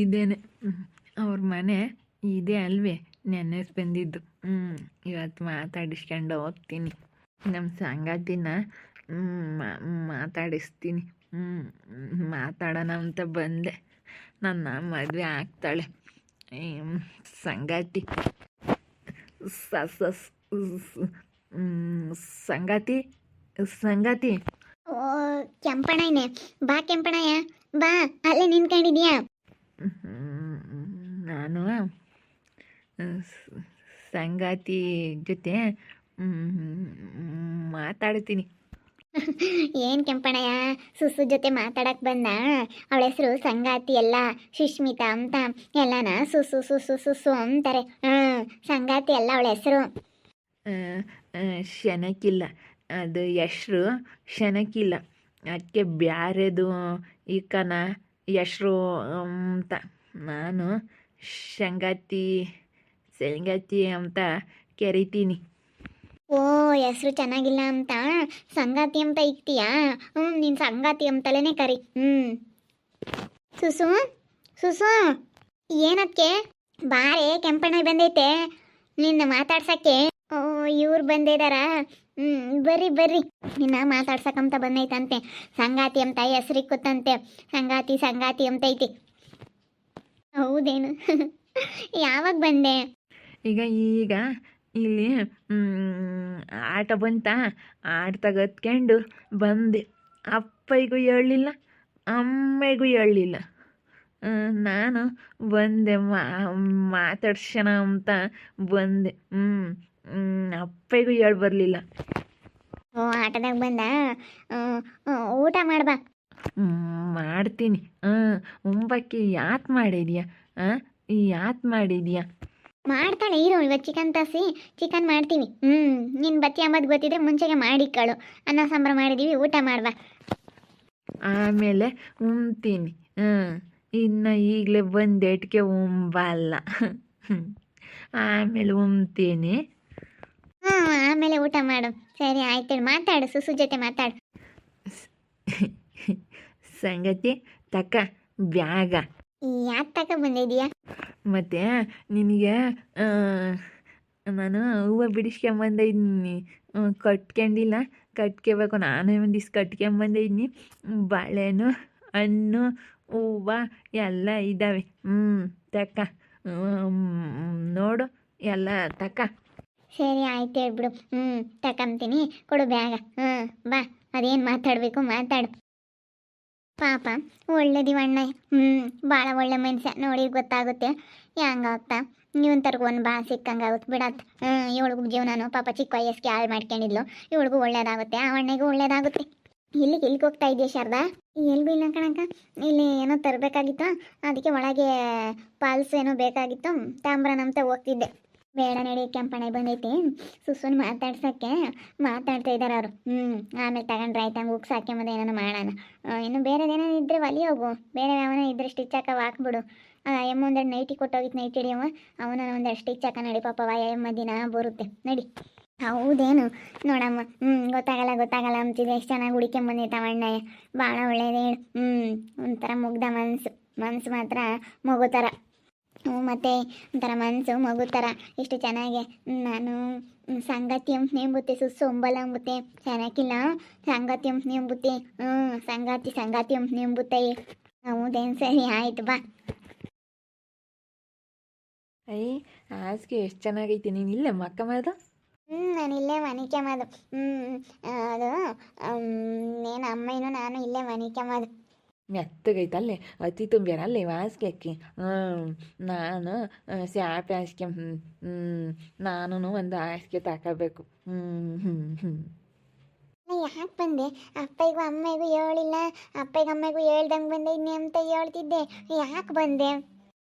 ಇದೇನೆ ಅವ್ರ ಮನೆ ಇದೇ ಅಲ್ವೇ ನೆನ್ನೆಸ್ ಬಂದಿದ್ದು. ಇವತ್ತು ಮಾತಾಡಿಸ್ಕೊಂಡು ಹೋಗ್ತೀನಿ. ನಮ್ಮ ಸಂಗಾತಿನ ಮಾತಾಡಿಸ್ತೀನಿ. ಮಾತಾಡೋಣ ಅಂತ ಬಂದೆ. ನನ್ನ ಮದುವೆ ಆಗ್ತಾಳೆ ಸಂಗಾತಿ. ಸಂಗಾತಿ ಸಂಗಾತಿ ಓ ಕೆಂಪಣ್ಣಯ್ಯನೇ, ಬಾ ಕೆಂಪಣ್ಣಯ್ಯ ಬಾ, ಅಲ್ಲೇ ನಿಂತ್ಕೊಂಡಿದ್ಯಾ? ನಾನು ಸಂಗಾತಿ ಜೊತೆ ಮಾತಾಡ್ತೀನಿ. ಏನು ಕೆಂಪಣ್ಣಯ್ಯ, ಸುಸು ಜೊತೆ ಮಾತಾಡಕ್ ಬಂದ? ಅವಳ ಹೆಸರು ಸಂಗಾತಿ ಅಲ್ಲ, ಸುಷ್ಮಿತಾ ಅಂತ. ಎಲ್ಲಾನ ಸುಸು ಸುಸು ಸುಸು ಅಂತಾರೆ. ಸಂಗಾತಿ ಅಲ್ಲ ಅವಳ ಹೆಸರು. ಶನಕಿಲ್ಲ, ಅದು ಹೆಸ್ರು ಶನಕಿಲ್ಲ. ಅದಕ್ಕೆ ಬ್ಯಾರೆದು ಈಕನ ಹೆಸ್ರು ಅಂತ ನಾನು ಸಂಗಾತಿ ಅಂತ ಕರಿತೀನಿ. ಓ, ಹೆಸರು ಚೆನ್ನಾಗಿಲ್ಲ ಅಂತ ಸಂಗಾತಿ ಅಂತ ಇಕ್ತೀಯಾ? ನೀನು ಸಂಗಾತಿ ಅಂತಲೇ ಕರಿ. ಸುಸು ಸುಸು, ಏನಕ್ಕೆ? ಬಾರೇ, ಕೆಂಪಣ್ಣ ಬಂದೈತೆ ನಿನ್ನ ಮಾತಾಡ್ಸಕ್ಕೆ. ಓ, ಇವ್ರು ಬಂದಿದಾರ? ಬರ್ರಿ ಬರ್ರಿ, ನಿನ್ನ ಮಾತಾಡ್ಸಕ್ಕಂತ ಬಂದೈತಂತೆ. ಸಂಗಾತಿ ಅಂತ ಹೆಸರಿಕ್ಕುತ್ತಂತೆ. ಸಂಗಾತಿ ಅಂತ ಐತಿ. ಹೌದೇನು? ಯಾವಾಗ ಬಂದೆ? ಈಗ ಇಲ್ಲಿ ಆಟ ಬಂತ, ಆಟ ತಗತ್ಕೊಂಡು ಬಂದೆ. ಅಪ್ಪಯ್ಗೂ ಹೇಳಲಿಲ್ಲ, ಅಮ್ಮೆಗೂ ಹೇಳಲಿಲ್ಲ. ನಾನು ಬಂದೆ, ಮಾತಾಡ್ಸೋಣ ಅಂತ ಬಂದೆ. ಅಪ್ಪಯ್ಗೂ ಹೇಳಿ ಬರಲಿಲ್ಲ. ಓ, ಆಟದಾಗ ಬಂದ? ಊಟ ಮಾಡ್ಬಾ. ಮಾಡ್ತೀನಿ. ಮುಂಬಕ್ಕೆ ಯಾತ್ ಮಾಡಿದ್ಯಾ? ಮಾಡ್ತಾಳೆ ಇರು, ಇವತ್ತು ಚಿಕನ್ ಮಾಡ್ತೀವಿ. ನಿನ್ನ ಬತ್ತಿ ಅಂಬದು ಗೊತ್ತಿದ್ರೆ ಮುಂಚೆಗೆ ಮಾಡಿಕ್ಕಳು. ಅನ್ನ ಸಾಂಬಾರು ಮಾಡಿದೀವಿ, ಊಟ ಮಾಡ್ಬಾ. ಆಮೇಲೆ ಉಣ್ತೀನಿ. ಇನ್ನು ಈಗಲೇ ಬಂದೇಟ್ಗೆ ಉಂಬಲ್ಲ. ಆಮೇಲೆ ಉಣ್ತೀನಿ. ಆಮೇಲೆ ಊಟ ಮಾಡು. ಸರಿ ಆಯ್ತು, ಮಾತಾಡು, ಸುಸು ಜೊತೆ ಮಾತಾಡು. ಸಂಗತಿ ತಕ್ಕ ಬ್ಯಾಗ ಯಾಕೆ ತಕ ಬಂದಿದೀಯಾ? ಮತ್ತೆ ನಿನಗೆ ನಾನು ಹೂವು ಬಿಡಿಸ್ಕೊಂಬಂದಿದ್ದೀನಿ. ಕಟ್ಕೊಂಡಿಲ್ಲ, ಕಟ್ಕೋಬೇಕು. ನಾನು ಒಂದಿವ್ಸ ಕಟ್ಕೊಂಬಂದಿದ್ದೀನಿ. ಬಾಳೆಹಣ್ಣು, ಹಣ್ಣು, ಹೂವು ಎಲ್ಲ ಇದ್ದಾವೆ. ತಕ್ಕ ನೋಡು, ಎಲ್ಲ ತಕ್ಕ. ಸರಿ ಆಯ್ತು, ಹೇಳ್ಬಿಡು. ತಕೊಂತೀನಿ, ಕೊಡು ಬ್ಯಾಗ. ಬಾ, ಅದೇನು ಮಾತಾಡಬೇಕು ಮಾತಾಡು. ಪಾಪ ಒಳ್ಳೆದಿವಣ್ಣ. ಭಾಳ ಒಳ್ಳೆ ಮನುಷ್ಯ. ನೋಡಿ ಗೊತ್ತಾಗುತ್ತೆ ಹೆಂಗಾಗ್ತಾ. ನೀವನ್ ತರ್ಕೊಂಡು ಬಾ, ಸಿಕ್ಕಂಗಾಗುತ್ತೆ ಬಿಡತ್ತ. ಇವಳಿಗೂ ಜೀವನನು ಪಾಪ ಚಿಕ್ಕ ವಯಸ್ಸಿಗೆ ಹಾಳು ಮಾಡ್ಕೊಂಡಿದ್ಲು. ಇವಳಿಗೂ ಒಳ್ಳೇದಾಗುತ್ತೆ, ಆ ಅಣ್ಣಗೂ ಒಳ್ಳೇದಾಗುತ್ತೆ. ಇಲ್ಲಿಗೆ ಹೋಗ್ತಾ ಇದೆಯಾ ಶಾರದಾ? ಎಲ್ಗೂ ಇಲ್ಲ ಕಣಕ್ಕ, ಇಲ್ಲಿ ಏನೋ ತರಬೇಕಾಗಿತ್ತು. ಅದಕ್ಕೆ ಒಳಗೆ ಪಾಲ್ಸ್ ಏನೋ ಬೇಕಾಗಿತ್ತು, ತಾಂಬ್ರನಂತ ಹೋಗ್ತಿದ್ದೆ. ಬೇಡ ನಡಿ, ಕೆಂಪಣ್ಣ ಬಂದೈತಿ. ಸುಸುನ್ ಮಾತಾಡ್ಸೋಕ್ಕೆ ಮಾತಾಡ್ತಾ ಇದ್ದಾರೆ ಅವರು. ಆಮೇಲೆ ತಗೊಂಡ್ರೆ ಆಯ್ತು, ಹಂಗೆ ಉಕ್ಸ್ ಹಾಕ್ಯಂಬುದು ಏನೋ ಮಾಡೋಣ. ಇನ್ನು ಬೇರೆದೇನೋ ಇದ್ದರೆ ಒಲಿ ಹೋಗು. ಬೇರೆ ಯಾವನ ಇದ್ರೆ ಸ್ಟಿಚ್ ಹಾಕ ಹಾಕ್ಬಿಡು. ಎಮ್ಮ ಒಂದೆರಡು ನೈಟಿ ಕೊಟ್ಟೋಗಿತ್ತು, ನೈಟಿ ಹಿಡಿಯವ ಅವನ ಒಂದೆರಡು ಸ್ಟಿಚ್ ಹಾಕ ನಡಿ. ಪಾಪವ ಎಮ್ಮ ದಿನ ಬರುತ್ತೆ ನಡಿ. ಹೌದೇನು? ನೋಡಮ್ಮ, ಗೊತ್ತಾಗಲ್ಲ ಅಂತಿದೆ. ಎಷ್ಟು ಚೆನ್ನಾಗಿ ಹುಡ್ಕೊಂಬಂದೈತವ ಅಣ್ಣಯ್ಯ. ಭಾಳ ಒಳ್ಳೇದು ಹೇಳು. ಒಂಥರ ಮುಗ್ಧ ಮನ್ಸು ಮಾತ್ರ ಮಗು ಥರ. ಮತ್ತು ಒಂಥರ ಮನಸ್ಸು ಮಗು ಥರ ಎಷ್ಟು ಚೆನ್ನಾಗೆ. ನಾನು ಸಂಗತಿ ಅಂತ ನೇಂಬುತ್ತೆ, ಸುಸ್ಸು ಒಂಬಲ್ಲ ಅಂಬುತ್ತೆ. ಚೆನ್ನಾಗಿಲ್ಲ, ಸಂಗತಿ ಅಂತ ನೇಂಬುತ್ತೆ. ಸಂಗಾತಿ ಅಂತ ನೇಂಬುತ್ತೆ. ಹೌದೇನು? ಸರಿ ಆಯ್ತು, ಬಾ. ಹಾಸಿಗೆ ಎಷ್ಟು ಚೆನ್ನಾಗೈತಿ. ನೀನು ಇಲ್ಲೇ ಮಕ್ಕ ಮಾಡೋದು? ನಾನು ಇಲ್ಲೇ ಮನಿಕೆ ಮಾಡೋದು. ಅದು ಏನು ಅಮ್ಮನೂ ನಾನು ಇಲ್ಲೇ ಮನಿಕೆ ಮಾಡೋದು. ಮೆತ್ತಗೈತಲ್ಲೇ, ಅತಿ ತುಂಬ್ಯಾರಲ್ಲೇ ಹಾಸಿಗೆ ಅಕ್ಕಿ. ನಾನು ಸ್ಯಾಪೆ ಹಾಸಿಗೆ. ನಾನು ಒಂದು ಹಾಸಿಗೆ ತಗೋಬೇಕು. ಯಾಕೆ ಬಂದೆ? ಅಪ್ಪಯ್ಗೂ ಅಮ್ಮೆಗೂ ಹೇಳಿಲ್ಲ, ಅಪ್ಪಯ್ಗೂ ಅಮ್ಮೆಗೂ ಹೇಳ್ದಂಗೆ ಬಂದಿದ್ನಿ ಅಂತ ಹೇಳ್ತಿದ್ದೆ. ಯಾಕೆ ಬಂದೆ?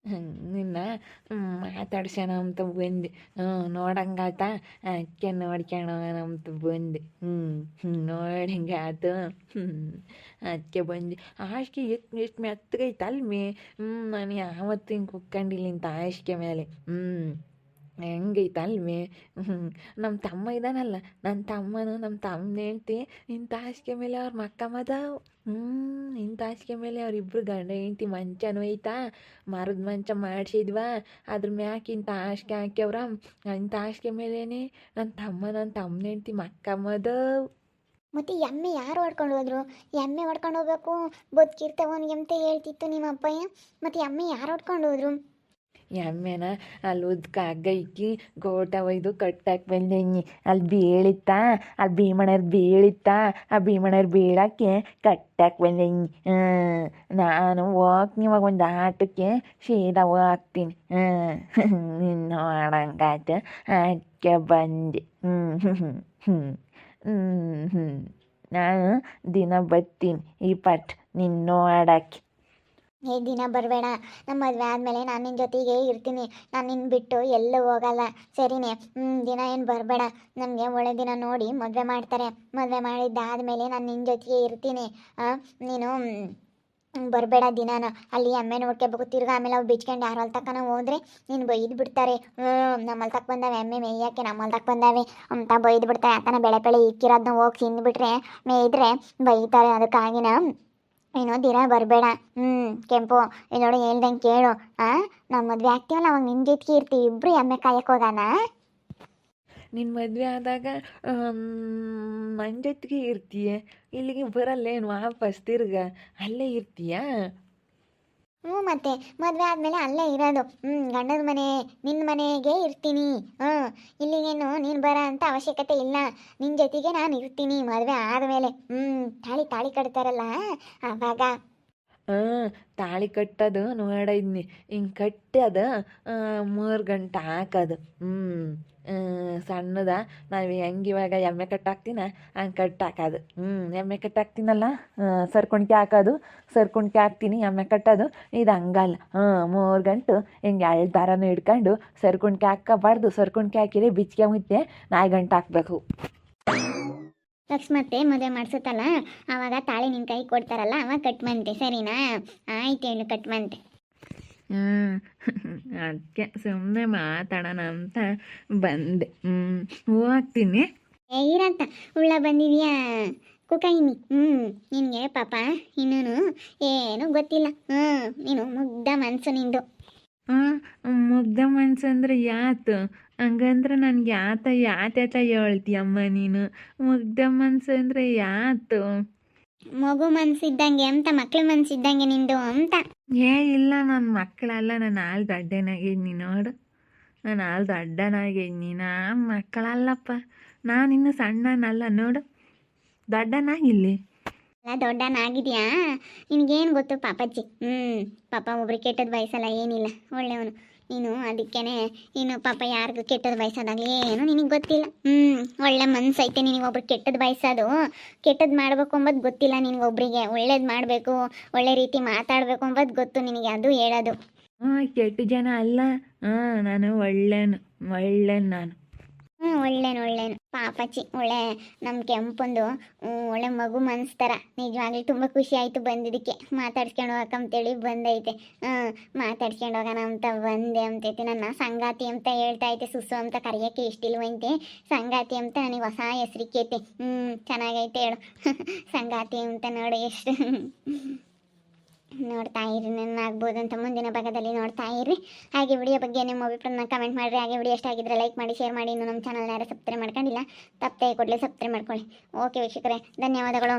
ನಿನ್ನ ಮಾತಾಡ್ಸೋಣ ಅಂತ ಬಂದೆ. ನೋಡಂಗಾತ, ಅದಕ್ಕೆ ನೋಡ್ಕೊಳ್ಳೋಣ ಅಂತ ಬಂದೆ. ನೋಡಂಗಾತು, ಅದಕ್ಕೆ ಬಂದೆ. ಹಾಸಿಗೆ ಎಷ್ಟು ಮೆತ್ತಗೈತೆ ಅಲ್ಮೇ. ನಾನು ಯಾವತ್ತೂ ಹಿಂಗೆ ಕುತ್ಕೊಂಡಿಲ್ಲ ಇಂಥ ಹಾಸಿಗೆ ಮೇಲೆ. ಹೆಂಗೈತಲ್ವೇ ನಮ್ಮ ತಮ್ಮ ಇದ್ದಾನಲ್ಲ, ನನ್ನ ತಮ್ಮನು ನಮ್ಮ ತಮ್ಮನ ಹೆಂಡ್ತಿ ಇಂಥ ಹಾಸಿಗೆ ಮೇಲೆ ಅವ್ರ ಮಕ್ಕಮ್ಮದಾವು. ಇಂಥ ಹಾಸಿಗೆ ಮೇಲೆ ಅವರಿಬ್ರು ಗಂಡ ಹೆಂಡ್ತಿ ಮಂಚನೂ ಐತಾ, ಮರದ ಮಂಚ ಮಾಡಿಸಿದ್ವಾ, ಅದ್ರ ಮ್ಯಾಕೆ ಇಂಥ ಹಾಸಿಗೆ ಹಾಕ್ಯವ್ರ. ಇಂಥ ಹಾಸಿಗೆ ಮೇಲೇ ನನ್ನ ತಮ್ಮನ ಹೆಂಡ್ತಿ ಮಕ್ಕಮ್ಮದವು. ಮತ್ತು ಎಮ್ಮೆ ಯಾರು ಹೊಡ್ಕೊಂಡು ಹೋದ್ರು? ಎಮ್ಮೆ ಹೊಡ್ಕೊಂಡು ಹೋಗ್ಬೇಕು, ಬದುಕಿರ್ತವನಿಗೆ ಅಂತ ಹೇಳ್ತಿತ್ತು ನಿಮ್ಮ ಅಪ್ಪಯ್ಯ. ಮತ್ತು ಎಮ್ಮೆ ಯಾರು ಹೊಡ್ಕೊಂಡು ಹೋದ್ರು? ಎಮ್ಮೆನ ಅಲ್ಲಿ ಉದ್ಕ ಹಗ್ಗ ಇಕ್ಕಿ ಗೋಟ ಒಯ್ದು ಕಟ್ಟಾಕಿ ಬಂದೆಂಗಿ. ಅಲ್ಲಿ ಬೀಳಿತ್ತಾ, ಅಲ್ಲಿ ಭೀಮಣ್ಣರು ಬೀಳಿತ್ತಾ, ಆ ಭೀಮಣ್ಣರು ಬೀಳಕ್ಕೆ ಕಟ್ಟಾಕಿ ಬಂದೆಂಗಿ. ನಾನು ಹೋಗ್ತೀನಿ ಇವಾಗ ಒಂದು ಆಟಕ್ಕೆ, ಸೀದಾ ಹೋಗ್ತೀನಿ. ನಿನ್ನ ಮಾಡಂಗಾಯ್ತು, ಆಟಕ್ಕೆ ಬಂದೆ. ನಾನು ದಿನ ಬರ್ತೀನಿ ಈ ಪಟ್ ನಿನ್ನ ನೋಡಕ್ಕೆ. ದಿನ ಬರಬೇಡ, ನಮ್ಮ ಮದುವೆ ಆದಮೇಲೆ ನಾನು ನಿನ್ನ ಜೊತೆಗೆ ಇರ್ತೀನಿ. ನಾನು ನಿನ್ನ ಬಿಟ್ಟು ಎಲ್ಲೂ ಹೋಗಲ್ಲ, ಸರಿನೇ? ದಿನ ಏನು ಬರಬೇಡ. ನಮಗೆ ಒಳ್ಳೆ ದಿನ ನೋಡಿ ಮದುವೆ ಮಾಡ್ತಾರೆ. ಮದುವೆ ಮಾಡಿದ್ದಾದಮೇಲೆ ನಾನು ನಿನ್ನ ಜೊತೆಗೆ ಇರ್ತೀನಿ. ನೀನು ಬರಬೇಡ ದಿನಾನ. ಅಲ್ಲಿ ಎಮ್ಮೆ ನೋಡ್ಕೋಬೇಕು, ತಿರ್ಗಿ ಆಮೇಲೆ ಅವು ಬಿಚ್ಕೊಂಡು ಯಾರು ಅಲ್ಲಿ ತಕ್ಕನ ಹೋದ್ರೆ ನೀನು ಬೈದು ಬಿಡ್ತಾರೆ. ನಮ್ಮಲ್ಲಿ ತಕ್ಕ ಬಂದಾವೆ ಎಮ್ಮೆ ಮೇಯ್ಯಕ್ಕೆ, ನಮ್ಮಲ್ಲಿ ತಕ್ಕ ಬಂದಾವೆ ಅಂತ ಬೈದು ಬಿಡ್ತಾರೆ. ಯಾಕಂದ್ರೆ ಬೆಳೆ ಇಕ್ಕಿರೋದನ್ನ ಹೋಗಿ ತಿಂದುಬಿಟ್ರೆ ಮೇಯ್ದ್ರೆ ಬೈತಾರೆ. ಅದಕ್ಕಾಗಿನ ಏನೋ ದಿನ ಬರಬೇಡ. ಕೆಂಪು ನೋಡಿ ಹೇಳ್ದಂಗೆ ಕೇಳು. ನಮ್ಮ ಮದುವೆ ಆಗ್ತೀವಲ್ಲ ಅವಾಗ ನಿನ್ನ ಜೊತೆಗೆ ಇರ್ತೀವಿ, ಇಬ್ಬರು ಎಮ್ಮೆ ಕಾಯಕ್ಕೆ ಹೋಗೋಣ. ನಿನ್ನ ಮದುವೆ ಆದಾಗ ನನ್ನ ಜೊತೆಗೆ ಇರ್ತೀಯ, ಇಲ್ಲಿಗೆ ಬರಲ್ಲೇನು ವಾಪಸ್ ತಿರ್ಗ ಅಲ್ಲೇ ಇರ್ತೀಯಾ? ಮತ್ತೆ ಮದುವೆ ಆದಮೇಲೆ ಅಲ್ಲೇ ಇರೋದು. ಗಂಡನ ಮನೆ ನಿನ್ನ ಮನೆಗೆ ಇರ್ತೀನಿ. ಇಲ್ಲಿಗೇನು ನೀನು ಬರ ಅಂತ ಅವಶ್ಯಕತೆ ಇಲ್ಲ, ನಿನ್ನ ಜೊತೆಗೆ ನಾನು ಇರ್ತೀನಿ ಮದುವೆ ಆದಮೇಲೆ. ತಾಳಿ ಕಟ್ತಾರಲ್ಲ ಆವಾಗ. ತಾಳಿ ಕಟ್ಟೋದು ನೋಡಿದ್ನಿ, ಹಿಂಗೆ ಕಟ್ಟಿ ಅದು 3 ಗಂಟೆ ಹಾಕೋದು. ಸಣ್ಣದ ನಾವು ಹೆಂಗೆ ಇವಾಗ ಎಮ್ಮೆ ಕಟ್ಟಾಕ್ತೀನ ಹಂಗೆ ಕಟ್ಟಾಕೋದು. ಎಮ್ಮೆ ಕಟ್ಟಾಕ್ತೀನಲ್ಲ, ಸರ್ಕುಣಿಕೆ ಹಾಕೋದು, ಸರ್ಕುಣಿಕೆ ಹಾಕ್ತೀನಿ, ಎಮ್ಮೆ ಕಟ್ಟೋದು. ಇದು ಹಂಗಲ್ಲ. 3 ಗಂಟು ಹಿಂಗೆ 2 ದಾರನೂ ಹಿಡ್ಕೊಂಡು ಸರ್ಕುಣಿಕೆ ಹಾಕೋಬಾರ್ದು. ಸರ್ಕುಣಿಕೆ ಹಾಕಿದ್ರೆ ಬಿಚ್ಚಿಗೆ ಮುತ್ತೆ 4 ಗಂಟೆ ಹಾಕಬೇಕು. ಲಕ್ಷ್ಮತ್ತೆ ಮದುವೆ ಮಾಡಿಸುತ್ತಲ್ಲ ಆವಾಗ ತಾಳಿ ನಿನ್ನ ಕೈ ಕೊಡ್ತಾರಲ್ಲ ಅವಾಗ ಕಟ್ಮಂತೆ, ಸರಿನಾ? ಆಯ್ತು ಹೇಳು, ಕಟ್ಮಂತೆ. ಅದಕ್ಕೆ ಸುಮ್ಮನೆ ಮಾತಾಡೋಣ ಅಂತ ಬಂದೆ. ಹೋಗ್ತೀನಿ. ಇರಂತ ಉಳ್ಳ ಬಂದಿದ್ಯಾ ಕುಕೈನಿ? ನಿನಗೆ ಪಾಪ ಇನ್ನೂ ಏನೂ ಗೊತ್ತಿಲ್ಲ. ನೀನು ಮುಗ್ಧ ಮನಸ್ಸು ನಿಂದು. ಮುಗ್ಧ ಮನ್ಸು ಅಂದ್ರೆ ಯಾತು? ಹಂಗಂದ್ರೆ ನನಗೆ ಯಾತ ಹೇಳ್ತೀಯಮ್ಮ ನೀನು? ಮುಗ್ಧ ಮನ್ಸು ಅಂದರೆ ಯಾತು? ಮಗು ಮನ್ಸಿದ್ದಂಗೆ ಅಂತ, ಮಕ್ಳು ಮನ್ಸಿದ್ದಂಗೆ ನಿಂದು ಅಂತ. ಇಲ್ಲ, ನನ್ನ ಮಕ್ಕಳಲ್ಲ, ನಾನು ಹಾಲು ದೊಡ್ಡನಾಗಿದ್ದೀನಿ ನೋಡು. ನಾನು ಹಾಲು ದೊಡ್ಡನಾಗಿದ್ದೀನಿ, ನಾನು ಮಕ್ಕಳಲ್ಲಪ್ಪ. ನಾನಿನ್ನು ಸಣ್ಣನಲ್ಲ ನೋಡು, ದೊಡ್ಡನಾಗಿಲ್ಲಿ. ಎಲ್ಲ ದೊಡ್ಡನಾಗಿದ್ಯಾ? ನಿನಗೇನು ಗೊತ್ತು ಪಾಪಜ್ಜಿ? ಪಾಪ ಒಬ್ರಿಗೆ ಕೆಟ್ಟದ್ದು ಬಯಸಲ್ಲ, ಏನಿಲ್ಲ, ಒಳ್ಳೆಯವನು ನೀನು. ಅದಕ್ಕೇನೆ ನೀನು ಪಾಪ ಯಾರಿಗೂ ಕೆಟ್ಟದ್ದು ಬಯಸೋದಾಗಲಿ ಏನು ನಿನಗೆ ಗೊತ್ತಿಲ್ಲ. ಒಳ್ಳೆ ಮನಸ್ಸೈತೆ ನಿನಗೆ. ಒಬ್ರು ಕೆಟ್ಟದ್ದು ಬಯಸೋದು, ಕೆಟ್ಟದ್ದು ಮಾಡಬೇಕು ಅಂಬೋದು ಗೊತ್ತಿಲ್ಲ ನಿನಗೊಬ್ರಿಗೆ. ಒಳ್ಳೇದು ಮಾಡಬೇಕು, ಒಳ್ಳೆ ರೀತಿ ಮಾತಾಡಬೇಕು ಅಂಬೋದು ಗೊತ್ತು ನಿನಗೆ, ಅದು ಹೇಳೋದು. ಕೆಟ್ಟ ಜನ ಅಲ್ಲ, ನಾನು ಒಳ್ಳೆನು ನಾನು. ಒಳ್ಳೇನು ಪಾಪಚ್ಚಿ, ಒಳ್ಳೆ ನಮ್ಮ ಕೆಂಪೊಂದು ಒಳ್ಳೆ ಮಗು ಮನಸ್ತಾರ. ನಿಜವಾಗ್ಲೂ ತುಂಬ ಖುಷಿ ಆಯಿತು ಬಂದಿದ್ದಕ್ಕೆ. ಮಾತಾಡ್ಸ್ಕೊಂಡು ಹೋಗಕ್ಕಂತೇಳಿ ಬಂದೈತೆ. ಮಾತಾಡ್ಸ್ಕೊಂಡು ಹೋಗೋಣ ಅಂತ ಬಂದೆ ಅಂತೈತೆ. ನನ್ನ ಸಂಗಾತಿ ಅಂತ ಹೇಳ್ತಾ ಐತೆ. ಸುಸು ಅಂತ ಕರೆಯೋಕ್ಕೆ ಇಷ್ಟಿಲ್ವಂತೆ, ಸಂಗಾತಿ ಅಂತ ನನಗೆ ಹೊಸ ಹೆಸರಿಕೈತೆ. ಚೆನ್ನಾಗೈತೆ ಹೇಳು. ಸಂಗಾತಿ ಅಂತ ನೋಡಿ ಎಷ್ಟು ನೋಡ್ತಾ ಇರಿ. ಆಗ್ಬೋದು ಅಂತ ಮುಂದಿನ ಭಾಗದಲ್ಲಿ ನೋಡ್ತಾ ಇರಿ. ಹಾಗೆ ವಿಡಿಯೋ ಬಗ್ಗೆ ನಿಮ್ಮ ಅಭಿಪ್ರಾಯನ ಕಮೆಂಟ್ ಮಾಡಿರಿ. ಹಾಗೆ ವಿಡಿಯೋ ಇಷ್ಟ ಆಗಿದ್ರೆ ಲೈಕ್ ಮಾಡಿ, ಶೇರ್ ಮಾಡಿ. ಇನ್ನು ನಮ್ಮ ಚಾನಲ್ನ ಯಾರು ಸಬ್ಸ್ಕ್ರೈಬ್ ಮಾಡ್ಕೊಂಡಿಲ್ಲ, ತಪ್ಪದೆ ಕೂಡಲೇ ಸಬ್ಸ್ಕ್ರೈಬ್ ಮಾಡ್ಕೊಳ್ಳಿ. ಓಕೆ ವೀಕ್ಷಕರೇ, ಧನ್ಯವಾದಗಳು.